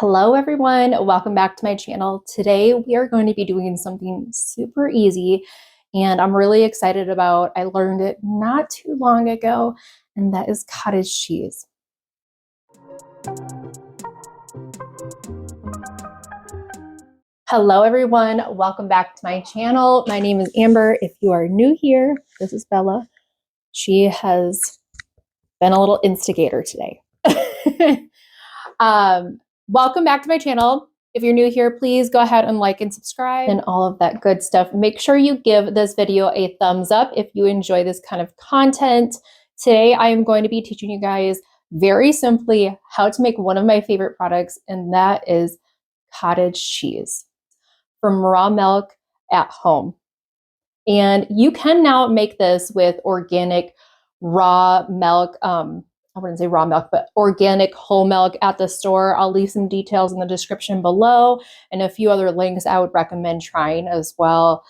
Hello everyone, welcome back to my channel. Today we are going to be doing something super easy and I'm really excited about. I learned it not too long ago, and that is cottage cheese. Hello everyone, welcome back to my channel. My name is Amber. If you are new here, this is Bella. She has been a little instigator today. Welcome back to my channel. If you're new here, please go ahead and like and subscribe and all of that good stuff. Make sure you give this video a thumbs up if you enjoy this kind of content. Today, I am going to be teaching you guys very simply how to make one of my favorite products, and that is cottage cheese from raw milk at home. And you can now make this with organic raw milk. I wouldn't say raw milk, but organic whole milk at the store. I'll leave some details in the description below and a few other links I would recommend trying as well.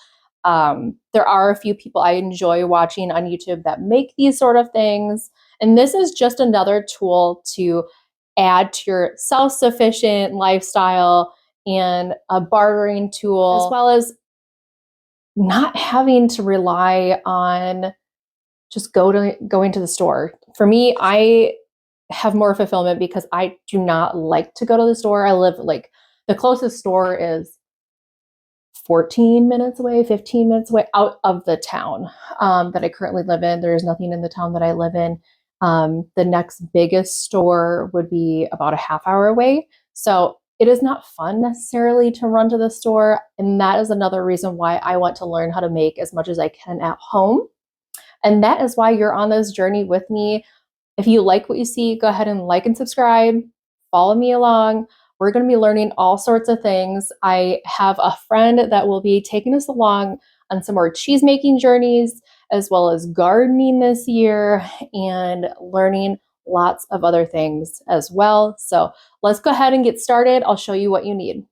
There are a few people I enjoy watching on YouTube that make these sort of things. And this is just another tool to add to your self-sufficient lifestyle and a bartering tool, as well as not having to rely on just going to the store. For me, I have more fulfillment because I do not like to go to the store. I live the closest store is 14 minutes away, 15 minutes away out of the town that I currently live in. There's nothing in the town that I live in. The next biggest store would be about a half hour away. So it is not fun necessarily to run to the store. And that is another reason why I want to learn how to make as much as I can at home. And that is why you're on this journey with me. If you like what you see, go ahead and like and subscribe. Follow me along. We're going to be learning all sorts of things. I have a friend that will be taking us along on some more cheese making journeys, as well as gardening this year and learning lots of other things as well. So let's go ahead and get started. I'll show you what you need.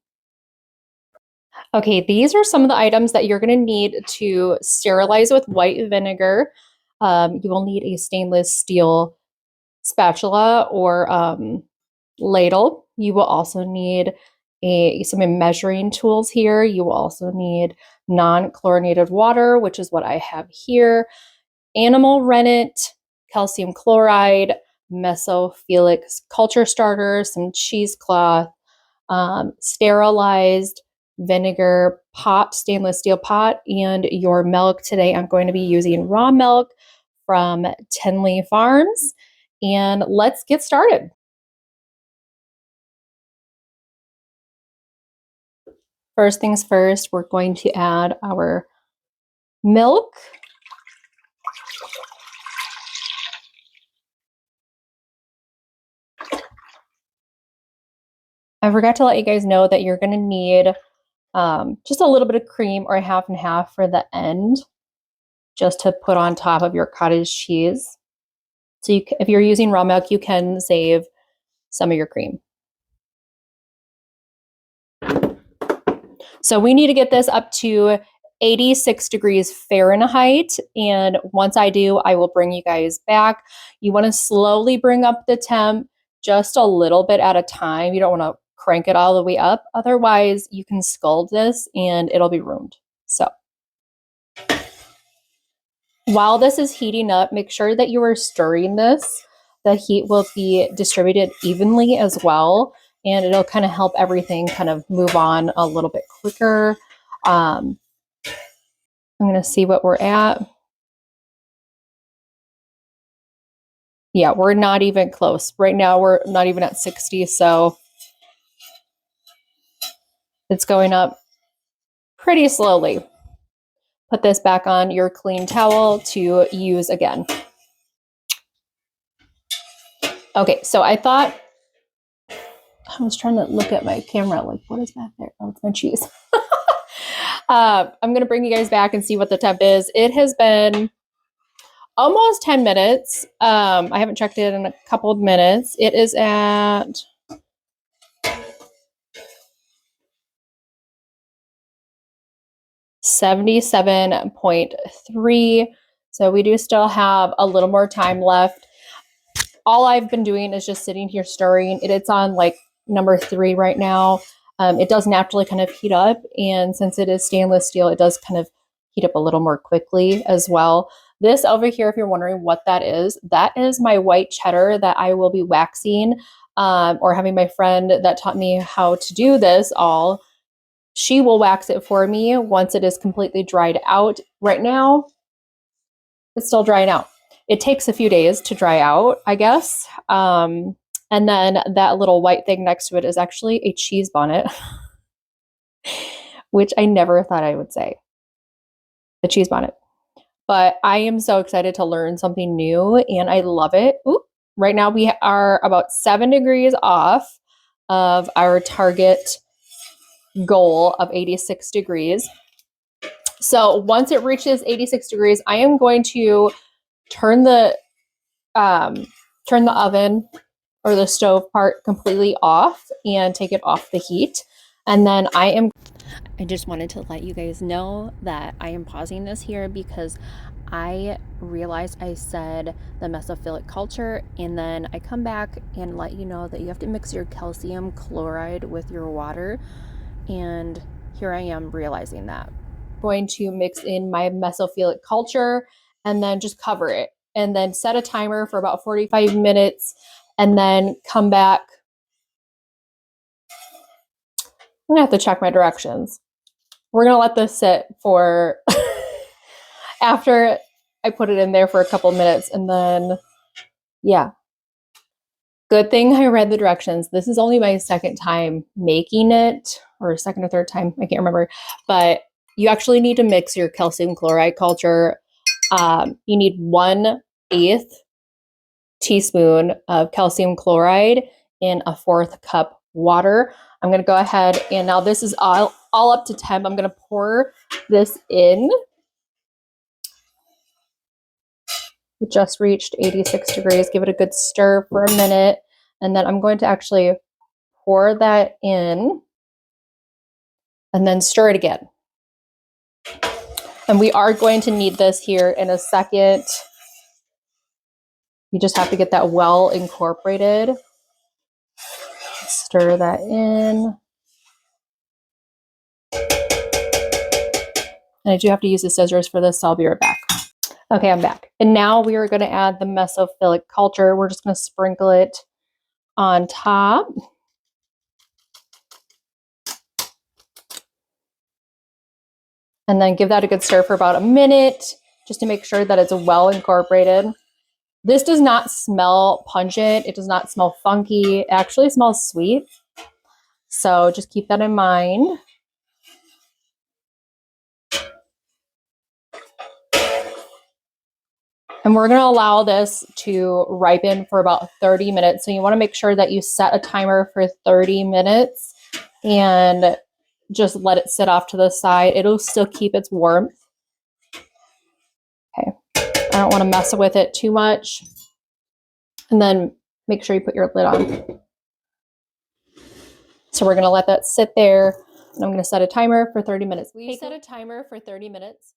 Okay, these are some of the items that you're going to need to sterilize with white vinegar. You will need a stainless steel spatula or ladle. You will also need some measuring tools here. You will also need non-chlorinated water, which is what I have here, animal rennet, calcium chloride, mesophilic culture starter, some cheesecloth, sterilized vinegar pot, stainless steel pot, and your milk. Today I'm going to be using raw milk from Tenley Farms, and let's get started. First things first, we're going to add our milk. I forgot to let you guys know that you're going to need just a little bit of cream, or half and half for the end, just to put on top of your cottage cheese. So if you're using raw milk, you can save some of your cream. So we need to get this up to 86 degrees Fahrenheit. And once I do, I will bring you guys back. You want to slowly bring up the temp just a little bit at a time. You don't want to crank it all the way up. Otherwise, you can scald this and it'll be ruined. So while this is heating up, make sure that you are stirring this. The heat will be distributed evenly as well, and it'll kind of help everything kind of move on a little bit quicker. I'm going to see what we're at. Yeah, we're not even close. Right now, we're not even at 60, so it's going up pretty slowly. Put this back on your clean towel to use again. Okay, so I was trying to look at my camera, like, what is back there? Oh, it's my cheese. I'm going to bring you guys back and see what the temp is. It has been almost 10 minutes. I haven't checked it in a couple of minutes. It is at 77.3. So we do still have a little more time left. All I've been doing is just sitting here stirring it. It's on like number 3 right now. It does naturally kind of heat up, and since it is stainless steel, it does kind of heat up a little more quickly as well. This over here, if you're wondering what that is my white cheddar that I will be waxing, or having my friend that taught me how to do this all. She will wax it for me once it is completely dried out. Right now, it's still drying out. It takes a few days to dry out, I guess. And then that little white thing next to it is actually a cheese bonnet, which I never thought I would say. The cheese bonnet. But I am so excited to learn something new, and I love it. Ooh, right now we are about 7 degrees off of our target goal of 86 degrees. So once it reaches 86 degrees, I am going to turn the oven or the stove part completely off and take it off the heat. And then I just wanted to let you guys know that I am pausing this here because I realized I said the mesophilic culture, and then I come back and let you know that you have to mix your calcium chloride with your water. And here I am realizing that. I'm going to mix in my mesophilic culture and then just cover it and then set a timer for about 45 minutes and then come back. I'm gonna have to check my directions. We're gonna let this sit for after I put it in there for a couple minutes, and then yeah. Good thing I read the directions. This is only my second time making it, or second or third time, I can't remember, but you actually need to mix your calcium chloride culture. You need 1/8 teaspoon of calcium chloride in a 1/4 cup water. I'm going to go ahead, and now this is all up to temp. I'm going to pour this in. It just reached 86 degrees. Give it a good stir for a minute, and then I'm going to actually pour that in and then stir it again. And we are going to need this here in a second. You just have to get that well incorporated. Stir that in. And I do have to use the scissors for this, so I'll be right back. Okay, I'm back. And now we are going to add the mesophilic culture. We're just going to sprinkle it on top. And then give that a good stir for about a minute, just to make sure that it's well incorporated. This does not smell pungent. It does not smell funky. It actually smells sweet. So just keep that in mind. And we're going to allow this to ripen for about 30 minutes. So you want to make sure that you set a timer for 30 minutes and just let it sit off to the side. It'll still keep its warmth. Okay. I don't want to mess with it too much. And then make sure you put your lid on. So we're going to let that sit there. And I'm going to set a timer for 30 minutes. We set a timer for 30 minutes.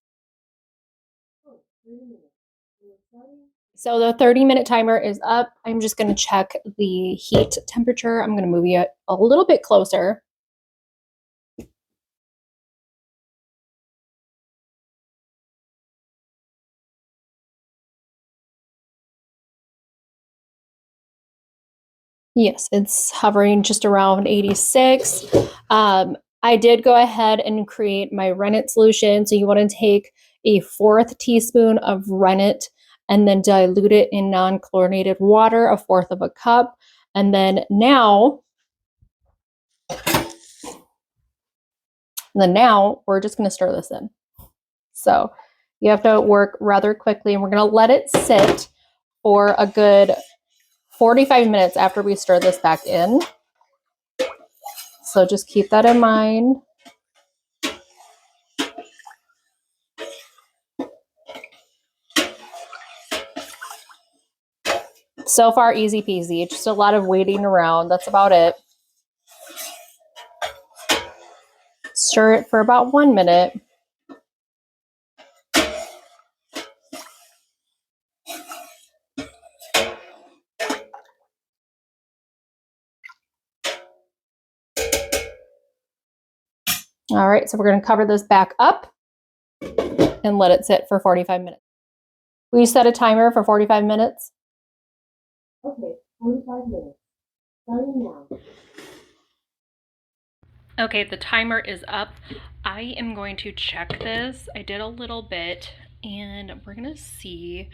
So the 30-minute timer is up. I'm just going to check the heat temperature. I'm going to move you a little bit closer. Yes, it's hovering just around 86. I did go ahead and create my rennet solution. So you want to take a 1/4 teaspoon of rennet and then dilute it in non-chlorinated water, a 1/4 cup. And then now we're just going to stir this in. So you have to work rather quickly, and we're going to let it sit for a good 45 minutes after we stir this back in. So just keep that in mind. So far, easy peasy. Just a lot of waiting around. That's about it. Stir it for about 1 minute. All right, so we're going to cover this back up and let it sit for 45 minutes. Will you set a timer for 45 minutes? Okay, 45 minutes. Starting now. Okay, the timer is up. I am going to check this. I did a little bit, and we're gonna see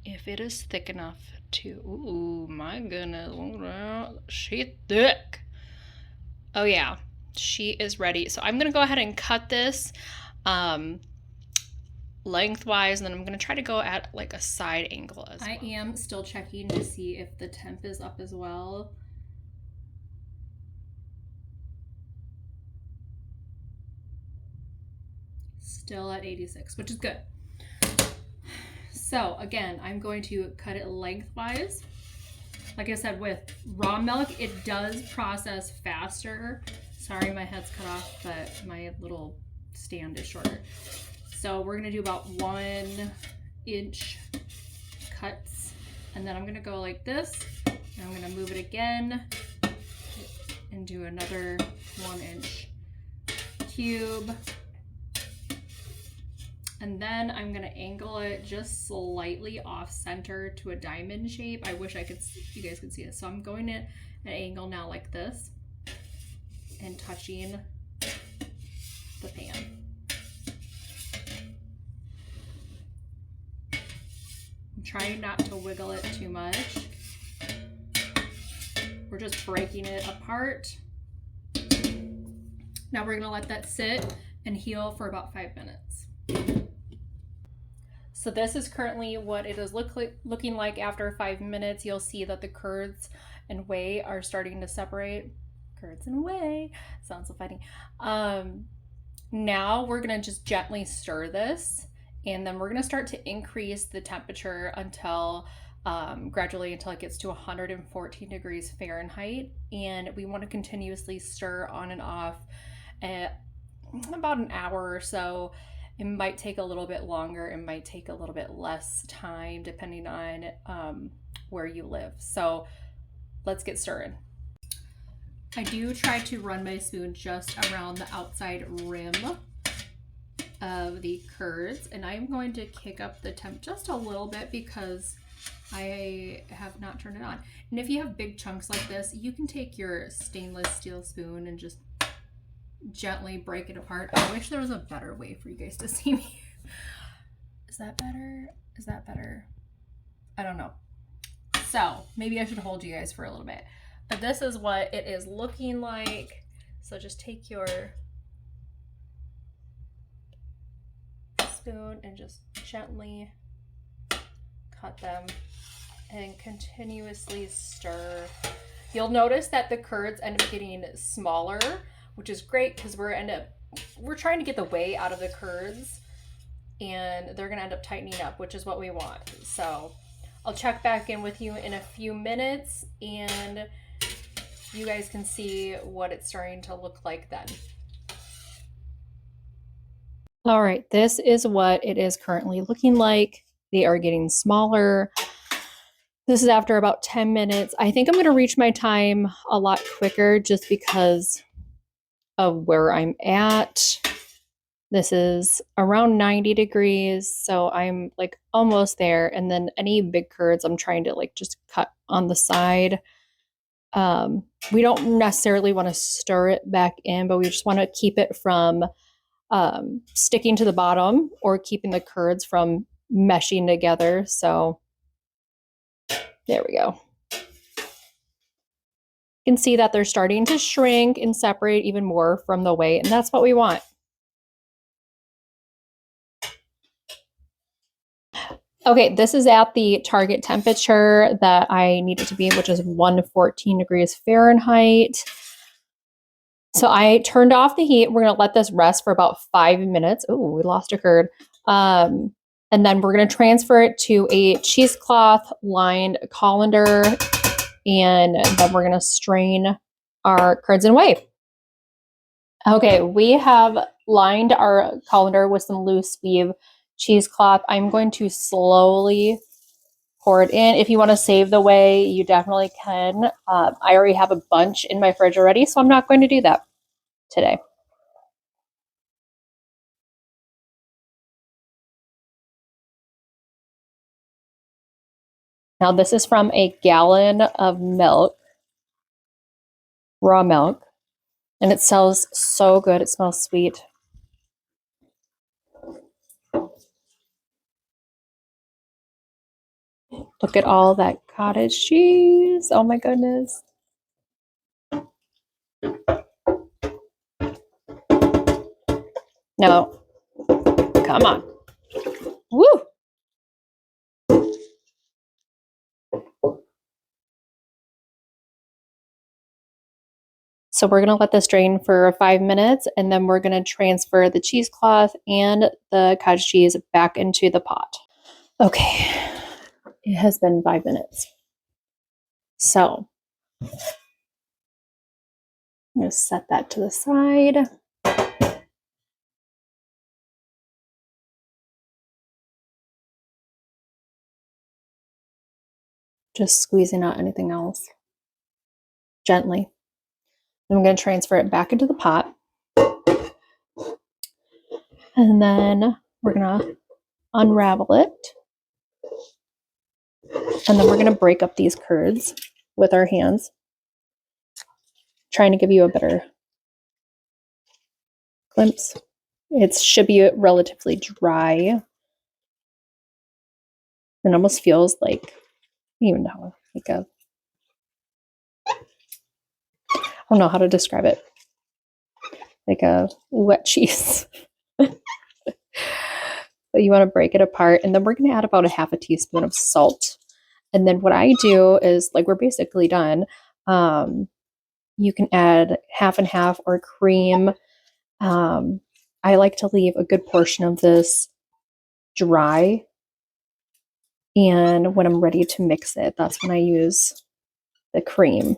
if it is thick enough to. Ooh, my goodness, she thick. Oh yeah, she is ready. So I'm gonna go ahead and cut this lengthwise, and then I'm gonna try to go at like a side angle as well. I am still checking to see if the temp is up as well. Still at 86, which is good. So again, I'm going to cut it lengthwise. Like I said, with raw milk, it does process faster. Sorry, my head's cut off, but my little stand is shorter. So we're gonna do about 1-inch cuts. And then I'm gonna go like this. And I'm gonna move it again and do another 1-inch cube. And then I'm gonna angle it just slightly off center to a diamond shape. I wish you guys could see this. So I'm going at an angle now like this and touching the pan. I'm trying not to wiggle it too much. We're just breaking it apart. Now we're gonna let that sit and heal for about 5 minutes. So this is currently what it is looking like after 5 minutes. You'll see that the curds and whey are starting to separate. Curds and whey, sounds so funny. Now we're gonna just gently stir this, and then we're gonna start to increase the temperature until gradually until it gets to 114 degrees Fahrenheit. And we want to continuously stir on and off at about an hour or so. It might take a little bit longer. It might take a little bit less time depending on where you live. So let's get stirring. I do try to run my spoon just around the outside rim of the curds, and I'm going to kick up the temp just a little bit because I have not turned it on. And if you have big chunks like this, you can take your stainless steel spoon and just gently break it apart. I wish there was a better way for you guys to see me. Is that better? Is that better? I don't know. So maybe I should hold you guys for a little bit. But this is what it is looking like. So just take your spoon and just gently cut them and continuously stir. You'll notice that the curds end up getting smaller, which is great because we're trying to get the whey out of the curds, and they're gonna end up tightening up, which is what we want. So I'll check back in with you in a few minutes, and you guys can see what it's starting to look like then. All right, this is what it is currently looking like. They are getting smaller. This is after about 10 minutes. I think I'm going to reach my time a lot quicker just because of where I'm at. This is around 90 degrees, so I'm like almost there. And then any big curds, I'm trying to like just cut on the side. We don't necessarily want to stir it back in, but we just want to keep it from sticking to the bottom or keeping the curds from meshing together. So there we go. You can see that they're starting to shrink and separate even more from the whey, and that's what we want. Okay, this is at the target temperature that I need it to be, which is 114 degrees Fahrenheit. So I turned off the heat. We're going to let this rest for about 5 minutes. Oh, we lost a curd. And then we're going to transfer it to a cheesecloth lined colander, and then we're going to strain our curds and whey. Okay, we have lined our colander with some loose weave cheesecloth. I'm going to slowly pour it in. If you want to save the whey, you definitely can. I already have a bunch in my fridge already, so I'm not going to do that today. Now this is from a gallon of milk, raw milk, and it smells so good. It smells sweet. Look at all that cottage cheese. Oh my goodness. No, come on. Woo! So we're going to let this drain for 5 minutes, and then we're going to transfer the cheesecloth and the cottage cheese back into the pot. Okay, it has been 5 minutes. So I'm going to set that to the side. Just squeezing out anything else gently. I'm going to transfer it back into the pot. And then we're going to unravel it. And then we're going to break up these curds with our hands, trying to give you a better glimpse. It should be relatively dry. It almost feels like, even though, like a, I don't know how to describe it, like a wet cheese. But you want to break it apart, and then we're going to add about a half a teaspoon of salt. And then what I do is, like, we're basically done. You can add half and half or cream. I like to leave a good portion of this dry. And when I'm ready to mix it, that's when I use the cream.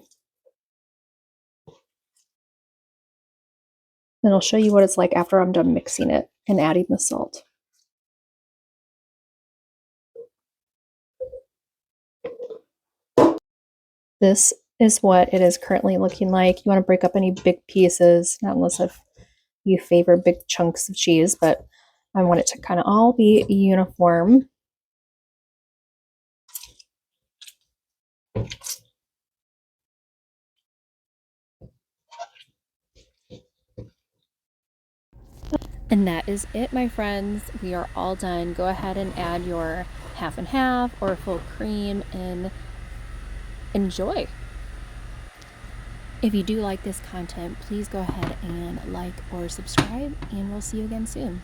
And I'll show you what it's like after I'm done mixing it and adding the salt. This is what it is currently looking like. You want to break up any big pieces, not unless if you favor big chunks of cheese, but I want it to kind of all be uniform. And that is it, my friends. We are all done. Go ahead and add your half and half or full cream and enjoy. If you do like this content, please go ahead and like or subscribe, and we'll see you again soon.